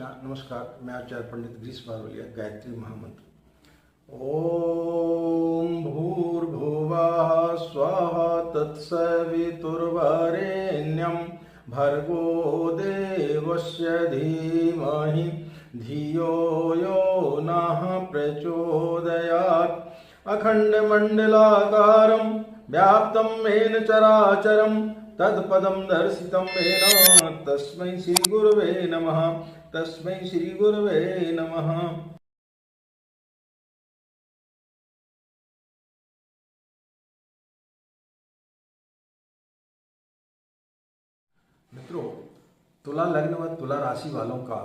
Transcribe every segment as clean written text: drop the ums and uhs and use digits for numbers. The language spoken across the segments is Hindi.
नमस्कार। मैं आचार्य पंडित गिरीश बारोलिया। गायत्री महामंत्र। ओम भूर्भुवः स्वः तत्सवितुर्वरेण्यं भर्गो देवस्य धीमहि धियो यो नः प्रचोदयात्। अखण्डमण्डलाकारं व्याप्तं येन चराचरं तत्पदं दर्शितं येन तस्मै श्री गुरुवे नमः। तस्मै श्री गुरुवे नमः। मित्रों, तुला लग्न व तुला राशि वालों का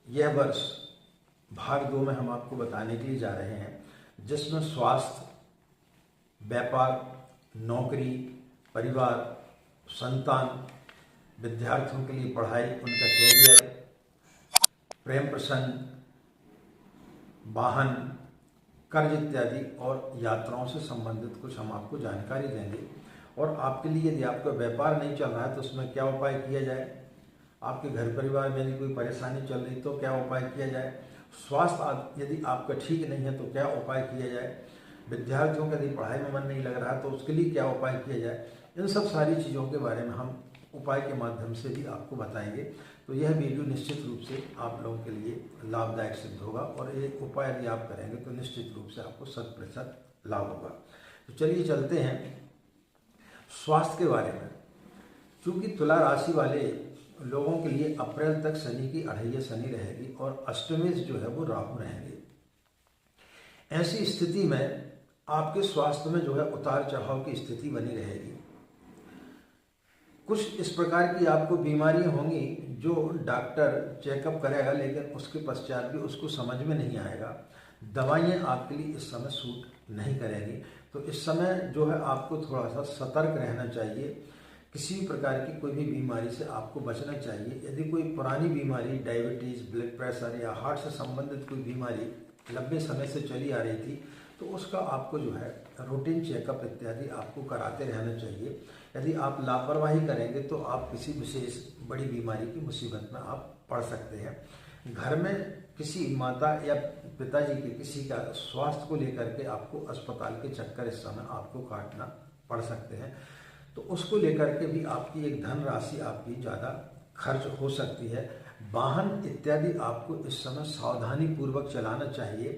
यह वर्ष भाग 2 में हम आपको बताने के लिए जा रहे हैं, जिसमें स्वास्थ्य, व्यापार, नौकरी, परिवार, संतान, विद्यार्थियों के लिए पढ़ाई, उनका कैरियर, प्रेम प्रसंग, वाहन, कर्ज इत्यादि और यात्राओं से संबंधित कुछ हम आपको जानकारी देंगे। और आपके लिए यदि आपका व्यापार नहीं चल रहा है तो उसमें क्या उपाय किया जाए, आपके घर परिवार में यदि कोई परेशानी चल रही तो क्या उपाय किया जाए, स्वास्थ्य यदि आपका ठीक नहीं है तो क्या उपाय किया जाए, विद्यार्थियों का यदि पढ़ाई में मन नहीं लग रहा है तो उसके लिए क्या उपाय किया जाए, इन सब सारी चीज़ों के बारे में हम उपाय के माध्यम से भी आपको बताएंगे। तो यह वीडियो निश्चित रूप से आप लोगों के लिए लाभदायक सिद्ध होगा और ये उपाय यदि आप करेंगे तो निश्चित रूप से आपको 100% लाभ होगा। तो चलिए चलते हैं स्वास्थ्य के बारे में। चूँकि तुला राशि वाले लोगों के लिए अप्रैल तक शनि की अढ़ैया शनि रहेगी और अष्टमेश जो है वो राहु रहेंगे। ऐसी स्थिति में आपके स्वास्थ्य में जो है उतार चढ़ाव की स्थिति बनी रहेगी। कुछ इस प्रकार की आपको बीमारियां होंगी जो डॉक्टर चेकअप करेगा लेकिन उसके पश्चात भी उसको समझ में नहीं आएगा। दवाइयां आपके लिए इस समय सूट नहीं करेंगी। तो इस समय जो है आपको थोड़ा सा सतर्क रहना चाहिए। किसी भी प्रकार की कोई भी बीमारी से आपको बचना चाहिए। यदि कोई पुरानी बीमारी, डायबिटीज़, ब्लड प्रेशर या हार्ट से संबंधित कोई बीमारी लंबे समय से चली आ रही थी तो उसका आपको जो है रूटीन चेकअप इत्यादि आपको कराते रहना चाहिए। यदि आप लापरवाही करेंगे तो आप किसी विशेष बड़ी बीमारी की मुसीबत में आप पड़ सकते हैं। घर में किसी माता या पिताजी के किसी का स्वास्थ्य को लेकर के आपको अस्पताल के चक्कर इस समय आपको काटना पड़ सकते हैं। तो उसको लेकर के भी आपकी एक धन राशि आपकी ज़्यादा खर्च हो सकती है। वाहन इत्यादि आपको इस समय सावधानी पूर्वक चलाना चाहिए,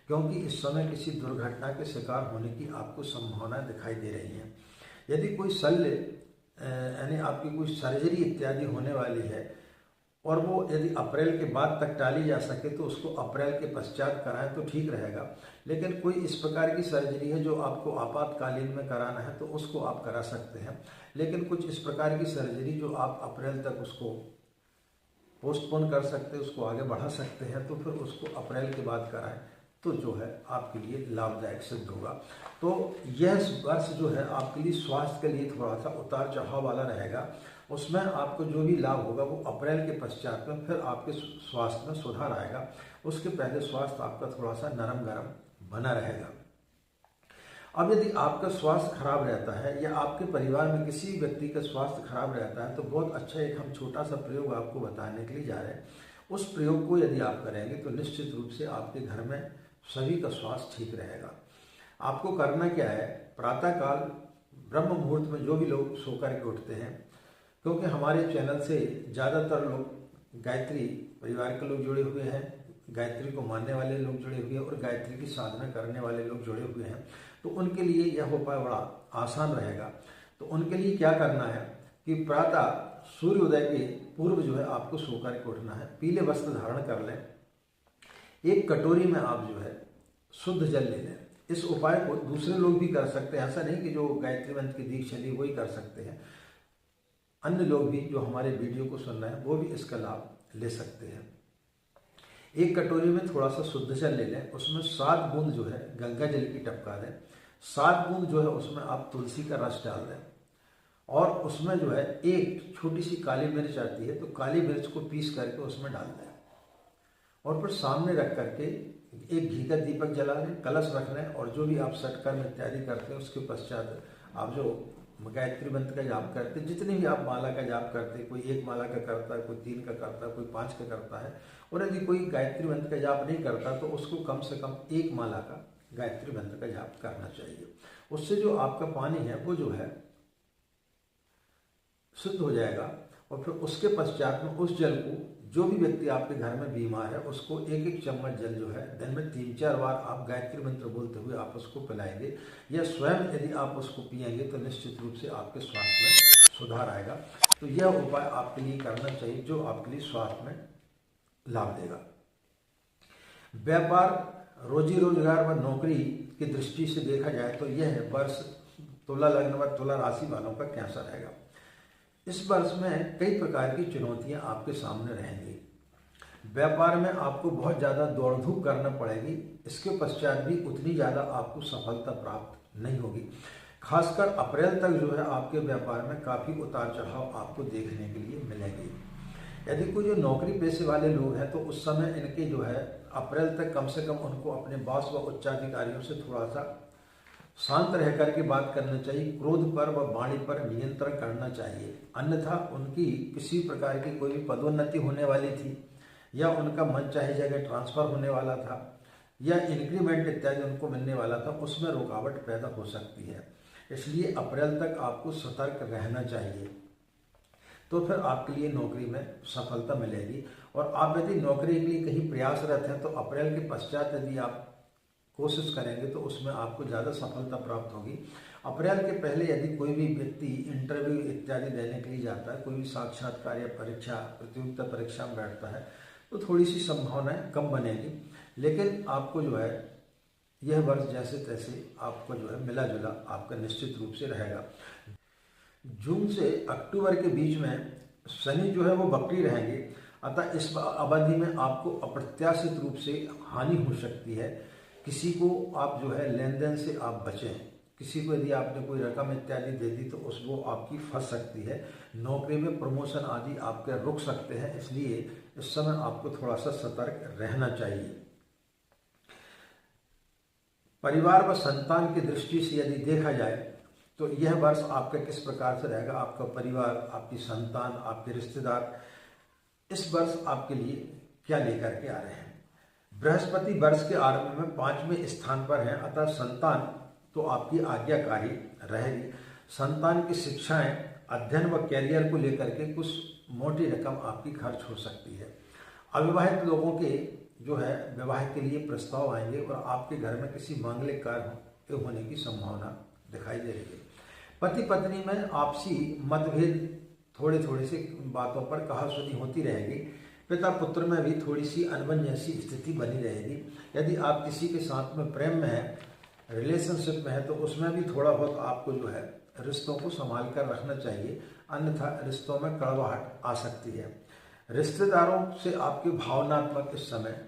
क्योंकि इस समय किसी दुर्घटना के शिकार होने की आपको संभावना दिखाई दे रही है। यदि कोई शल्य यानी आपकी कोई सर्जरी इत्यादि होने वाली है और वो यदि अप्रैल के बाद तक टाली जा सके तो उसको अप्रैल के पश्चात कराएं तो ठीक रहेगा। लेकिन कोई इस प्रकार की सर्जरी है जो आपको आपातकालीन में कराना है तो उसको आप करा सकते हैं। लेकिन कुछ इस प्रकार की सर्जरी जो आप अप्रैल तक उसको पोस्टपोन कर सकते हैं, उसको आगे बढ़ा सकते हैं, तो फिर उसको अप्रैल के बाद कराएं तो जो है आपके लिए लाभदायक सिद्ध होगा। तो यह वर्ष जो है आपके लिए स्वास्थ्य के लिए थोड़ा सा उतार चढ़ाव वाला रहेगा। उसमें आपको जो भी लाभ होगा वो अप्रैल के पश्चात में फिर आपके स्वास्थ्य में सुधार आएगा। उसके पहले स्वास्थ्य आपका थोड़ा सा नरम गरम बना रहेगा। अब यदि आपका स्वास्थ्य खराब रहता है या आपके परिवार में किसी व्यक्ति का स्वास्थ्य खराब रहता है तो बहुत अच्छा एक हम छोटा सा प्रयोग आपको बताने के लिए जा रहे हैं। उस प्रयोग को यदि आप करेंगे तो निश्चित रूप से आपके घर में सभी का स्वास्थ्य ठीक रहेगा। आपको करना क्या है, प्रातःकाल ब्रह्म मुहूर्त में जो भी लोग सो कर के उठते हैं, क्योंकि हमारे चैनल से ज़्यादातर लोग गायत्री परिवार के लोग जुड़े हुए हैं, गायत्री को मानने वाले लोग जुड़े हुए हैं और गायत्री की साधना करने वाले लोग जुड़े हुए हैं, तो उनके लिए यह उपाय बड़ा आसान रहेगा। तो उनके लिए क्या करना है कि प्रातः सूर्योदय के पूर्व जो है आपको सो कर के उठना है, पीले वस्त्र धारण कर लें, एक कटोरी में आप जो है शुद्ध जल ले लें। इस उपाय को दूसरे लोग भी कर सकते हैं, ऐसा नहीं कि जो गायत्री मंत्र की दीक्षा ली वही कर सकते हैं। अन्य लोग भी जो हमारे वीडियो को सुन रहे हैं वो भी इसका लाभ ले सकते हैं। एक कटोरी में थोड़ा सा शुद्ध जल ले लें, उसमें 7 बूंद जो है गंगा जल की टपका दें, 7 बूंद जो है उसमें आप तुलसी का रस डाल दें और उसमें जो है एक छोटी सी काली मिर्च आती है तो काली मिर्च को पीस करके उसमें डाल दें और फिर सामने रख करके एक घी का दीपक जला लें, कलश रख लें और जो भी आप षटकर्म इत्यादि करते हैं उसके पश्चात आप जो गायत्री मंत्र का जाप करते, जितनी भी आप माला का जाप करते, कोई 1 माला का करता है, कोई 3 का करता है, कोई 5 का करता है, और यदि कोई गायत्री मंत्र का जाप नहीं करता तो उसको कम से कम 1 माला का गायत्री मंत्र का जाप करना चाहिए। उससे जो आपका पानी है वो जो है शुद्ध हो जाएगा। और फिर उसके पश्चात में उस जल को, जो भी व्यक्ति आपके घर में बीमार है, उसको 1-1 चम्मच जल जो है दिन में 3-4 बार आप गायत्री मंत्र बोलते हुए आप उसको पिलाएंगे, या स्वयं यदि आप उसको पिएंगे तो निश्चित रूप से आपके स्वास्थ्य में सुधार आएगा। तो यह उपाय आपके लिए करना चाहिए जो आपके लिए स्वास्थ्य में लाभ देगा। व्यापार, रोजी रोजगार व नौकरी की दृष्टि से देखा जाए तो यह वर्ष तुला लग्न व तुला राशि वालों का कैसा रहेगा। इस वर्ष में कई प्रकार की चुनौतियां आपके सामने रहेंगी। व्यापार में आपको बहुत ज़्यादा दौड़ धूप करना पड़ेगी, इसके पश्चात भी उतनी ज़्यादा आपको सफलता प्राप्त नहीं होगी। खासकर अप्रैल तक जो है आपके व्यापार में काफ़ी उतार चढ़ाव आपको देखने के लिए मिलेंगे। यदि कोई जो नौकरी पेशे वाले लोग हैं तो उस समय इनके जो है अप्रैल तक कम से कम उनको अपने बॉस व उच्चाधिकारियों से थोड़ा सा शांत रह करके बात करना चाहिए, क्रोध पर व वाणी पर नियंत्रण करना चाहिए, अन्यथा उनकी किसी प्रकार की कोई भी पदोन्नति होने वाली थी, या उनका मन चाहे जगह ट्रांसफर होने वाला था, या इंक्रीमेंट इत्यादि उनको मिलने वाला था, उसमें रुकावट पैदा हो सकती है। इसलिए अप्रैल तक आपको सतर्क रहना चाहिए, तो फिर आपके लिए नौकरी में सफलता मिलेगी। और आप यदि नौकरी के लिए कहीं प्रयासरत हैं तो अप्रैल के पश्चात यदि आप कोशिश करेंगे तो उसमें आपको ज़्यादा सफलता प्राप्त होगी। अप्रैल के पहले यदि कोई भी व्यक्ति इंटरव्यू इत्यादि देने के लिए जाता है, कोई भी साक्षात्कार या परीक्षा, प्रतियोगिता परीक्षा में बैठता है, तो थोड़ी सी संभावनाएं कम बनेगी, लेकिन आपको जो है यह वर्ष जैसे तैसे आपको जो है मिला जुला आपका निश्चित रूप से रहेगा। जून से अक्टूबर के बीच में शनि जो है वो वक्री रहेंगे, अतः इस अवधि में आपको अप्रत्याशित रूप से हानि हो सकती है। किसी को आप जो है लेन देन से आप बचें। किसी को यदि आपने कोई रकम इत्यादि दे दी तो वो आपकी फंस सकती है। नौकरी में प्रमोशन आदि आपके रुक सकते हैं, इसलिए इस समय आपको थोड़ा सा सतर्क रहना चाहिए। परिवार व संतान की दृष्टि से यदि देखा जाए तो यह वर्ष आपका किस प्रकार से रहेगा। आपका परिवार, आपकी संतान, आपके रिश्तेदार इस वर्ष आपके लिए क्या लेकर के आ रहे हैं। बृहस्पति वर्ष के आरंभ में 5वें स्थान पर हैं, अतः संतान तो आपकी आज्ञाकारी रहेगी। संतान की शिक्षाएं, अध्ययन व कैरियर को लेकर के कुछ मोटी रकम आपकी खर्च हो सकती है। अविवाहित लोगों के जो है विवाह के लिए प्रस्ताव आएंगे और आपके घर में किसी मांगलिक कार्य होने की संभावना दिखाई दे रही है। पति पत्नी में आपसी मतभेद, थोड़े थोड़े से बातों पर कहासुनी होती रहेगी। पिता पुत्र में भी थोड़ी सी अनबन जैसी स्थिति बनी रहेगी। यदि आप किसी के साथ में प्रेम में है, रिलेशनशिप में है, तो उसमें भी थोड़ा बहुत आपको जो है रिश्तों को संभाल कर रखना चाहिए, अन्यथा रिश्तों में कड़वाहट आ सकती है। रिश्तेदारों से आपके भावनात्मक इस समय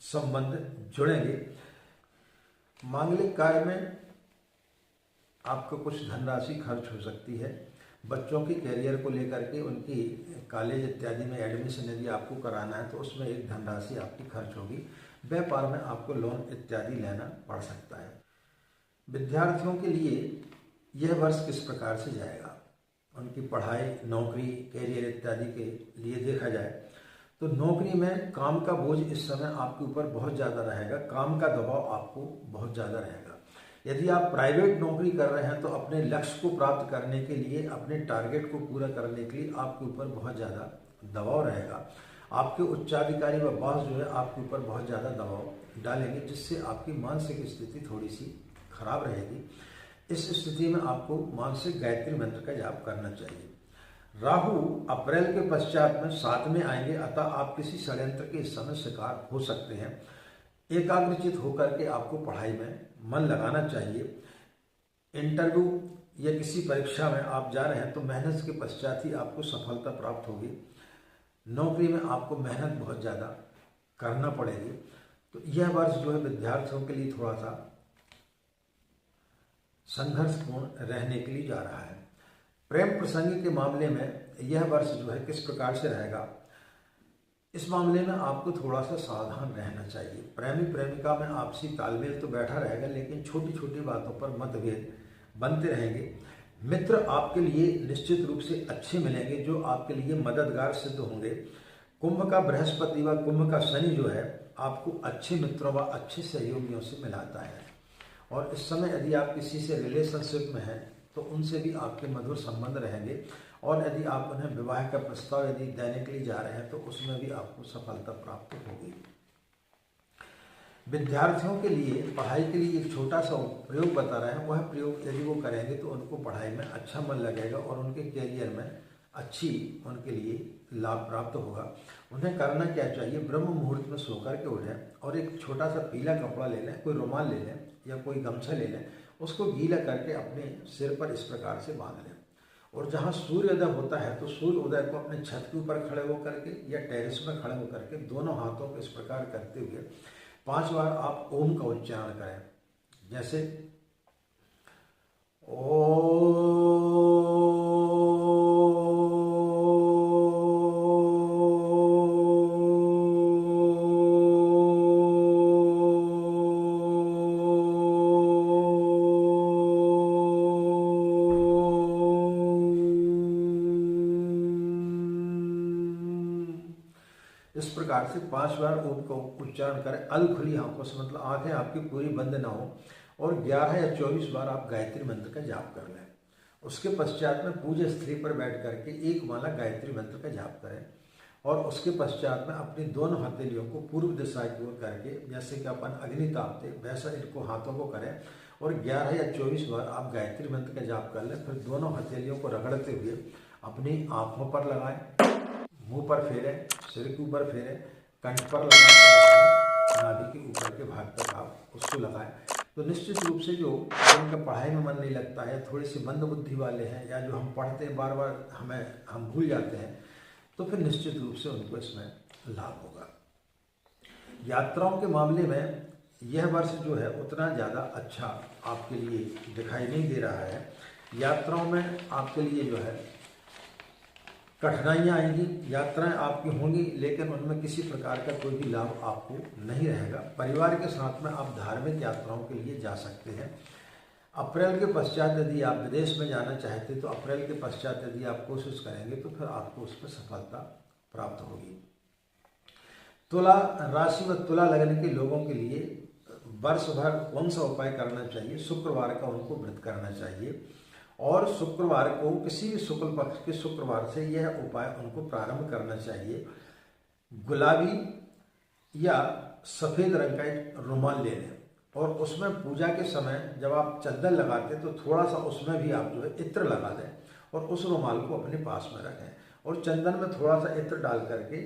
संबंध जुड़ेंगे। मांगलिक कार्य में आपको कुछ धनराशि खर्च हो सकती है। बच्चों के कैरियर को लेकर के उनकी कॉलेज इत्यादि में एडमिशन यदि आपको कराना है तो उसमें एक धनराशि आपकी खर्च होगी। व्यापार में आपको लोन इत्यादि लेना पड़ सकता है। विद्यार्थियों के लिए यह वर्ष किस प्रकार से जाएगा, उनकी पढ़ाई, नौकरी, कैरियर इत्यादि के लिए देखा जाए तो नौकरी में काम का बोझ इस समय आपके ऊपर बहुत ज़्यादा रहेगा। काम का दबाव आपको बहुत ज़्यादा रहेगा। यदि आप प्राइवेट नौकरी कर रहे हैं तो अपने लक्ष्य को प्राप्त करने के लिए, अपने टारगेट को पूरा करने के लिए आपके ऊपर बहुत ज़्यादा दबाव रहेगा। आपके उच्चाधिकारी व बॉस जो है आपके ऊपर बहुत ज़्यादा दबाव डालेंगे, जिससे आपकी मानसिक स्थिति थोड़ी सी खराब रहेगी। इस स्थिति में आपको मानसिक गायत्री मंत्र का जाप करना चाहिए। राहु अप्रैल के पश्चात में 7 में आएंगे, अतः आप किसी षड्यंत्र के इस समय शिकार हो सकते हैं। एकाग्रचित होकर के आपको पढ़ाई में मन लगाना चाहिए। इंटरव्यू या किसी परीक्षा में आप जा रहे हैं तो मेहनत के पश्चात ही आपको सफलता प्राप्त होगी। नौकरी में आपको मेहनत बहुत ज़्यादा करना पड़ेगी। तो यह वर्ष जो है विद्यार्थियों के लिए थोड़ा सा संघर्षपूर्ण रहने के लिए जा रहा है। प्रेम प्रसंग के मामले में यह वर्ष जो है किस प्रकार से रहेगा, इस मामले में आपको थोड़ा सा सावधान रहना चाहिए। प्रेमी प्रेमिका में आपसी तालमेल तो बैठा रहेगा, लेकिन छोटी छोटी बातों पर मतभेद बनते रहेंगे। मित्र आपके लिए निश्चित रूप से अच्छे मिलेंगे जो आपके लिए मददगार सिद्ध होंगे। कुंभ का बृहस्पति व कुंभ का शनि जो है आपको अच्छे मित्रों व अच्छे सहयोगियों से मिलाता है। और इस समय यदि आप किसी से रिलेशनशिप में हैं तो उनसे भी आपके मधुर संबंध रहेंगे। और यदि आप उन्हें विवाह का प्रस्ताव यदि देने के लिए जा रहे हैं तो उसमें भी आपको सफलता प्राप्त होगी। विद्यार्थियों के लिए पढ़ाई के लिए एक छोटा सा प्रयोग बता रहे हैं, वह प्रयोग यदि वो करेंगे तो उनको पढ़ाई में अच्छा मन लगेगा और उनके करियर में अच्छी उनके लिए लाभ प्राप्त होगा। उन्हें करना क्या चाहिए, ब्रह्म मुहूर्त में सो कर के उठें और एक छोटा सा पीला कपड़ा ले लें, कोई रुमाल ले लें या कोई गमछा ले लें, उसको गीला करके अपने सिर पर इस प्रकार से बांध लें। और जहाँ सूर्योदय होता है तो सूर्योदय को अपने छत के ऊपर खड़े होकर के या टेरेस में खड़े होकर के दोनों हाथों को इस प्रकार करते हुए 5 बार आप ओम का उच्चारण करें, जैसे ओ। इस प्रकार से 5 बार ओम का उच्चारण करें अल खुली आंखों से, मतलब आंखें आपकी पूरी बंद ना हो। और 11 या 24 बार आप गायत्री मंत्र का जाप कर लें। उसके पश्चात में पूज्य स्त्री पर बैठ करके एक माला गायत्री मंत्र का जाप करें। और उसके पश्चात में अपनी दोनों हथेलियों को पूर्व दिशा की ओर करके, जैसे कि अपन अग्नि तापते वैसा इनको हाथों को करें और 11 या 24 बार आप गायत्री मंत्र का जाप कर लें। फिर दोनों हथेलियों को रगड़ते हुए अपनी आंखों पर लगाएं, मुंह पर फेरें, सिर के ऊपर फेरें, कंठ पर लगाएं, नाभि के ऊपर के भाग तक आप उसको लगाएं। तो निश्चित रूप से जो उनका पढ़ाई में मन नहीं लगता है, थोड़ी सी मंद बुद्धि वाले हैं, या जो हम पढ़ते हैं बार बार हम भूल जाते हैं, तो फिर निश्चित रूप से उनको इसमें लाभ होगा। यात्राओं के मामले में यह वर्ष जो है उतना ज़्यादा अच्छा आपके लिए दिखाई नहीं दे रहा है। यात्राओं में आपके लिए जो है कठिनाइयाँ आएंगी, यात्राएं आपकी होंगी, लेकिन उनमें किसी प्रकार का कोई भी लाभ आपको नहीं रहेगा। परिवार के साथ में आप धार्मिक यात्राओं के लिए जा सकते हैं। अप्रैल के पश्चात यदि आप विदेश में जाना चाहते तो अप्रैल के पश्चात यदि आप कोशिश करेंगे तो फिर आपको उस पर सफलता प्राप्त होगी। तुला राशि व तुला लगने के लोगों के लिए वर्ष भर कौन सा उपाय करना चाहिए, शुक्रवार का उनको व्रत करना चाहिए। और शुक्रवार को किसी भी शुक्ल पक्ष के शुक्रवार से यह उपाय उनको प्रारंभ करना चाहिए। गुलाबी या सफ़ेद रंग का एक रुमाल ले लें और उसमें पूजा के समय जब आप चंदन लगाते तो थोड़ा सा उसमें भी आप जो है इत्र लगा दें और उस रुमाल को अपने पास में रखें और चंदन में थोड़ा सा इत्र डाल करके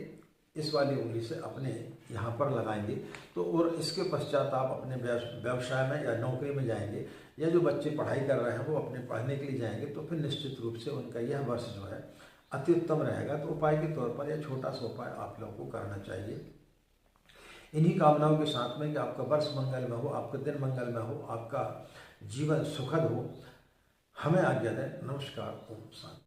इस वाली उंगली से अपने यहाँ पर लगाएंगे। तो और इसके पश्चात आप अपने व्यवसाय में या नौकरी में जाएंगे, या जो बच्चे पढ़ाई कर रहे हैं वो अपने पढ़ने के लिए जाएंगे, तो फिर निश्चित रूप से उनका यह वर्ष जो है अति उत्तम रहेगा। तो उपाय के तौर पर यह छोटा सा उपाय आप लोगों को करना चाहिए। इन्हीं कामनाओं के साथ में कि आपका वर्ष मंगल में हो, आपका दिन मंगल में हो, आपका जीवन सुखद हो। हमें आज्ञा दें। नमस्कार। ओम शांति।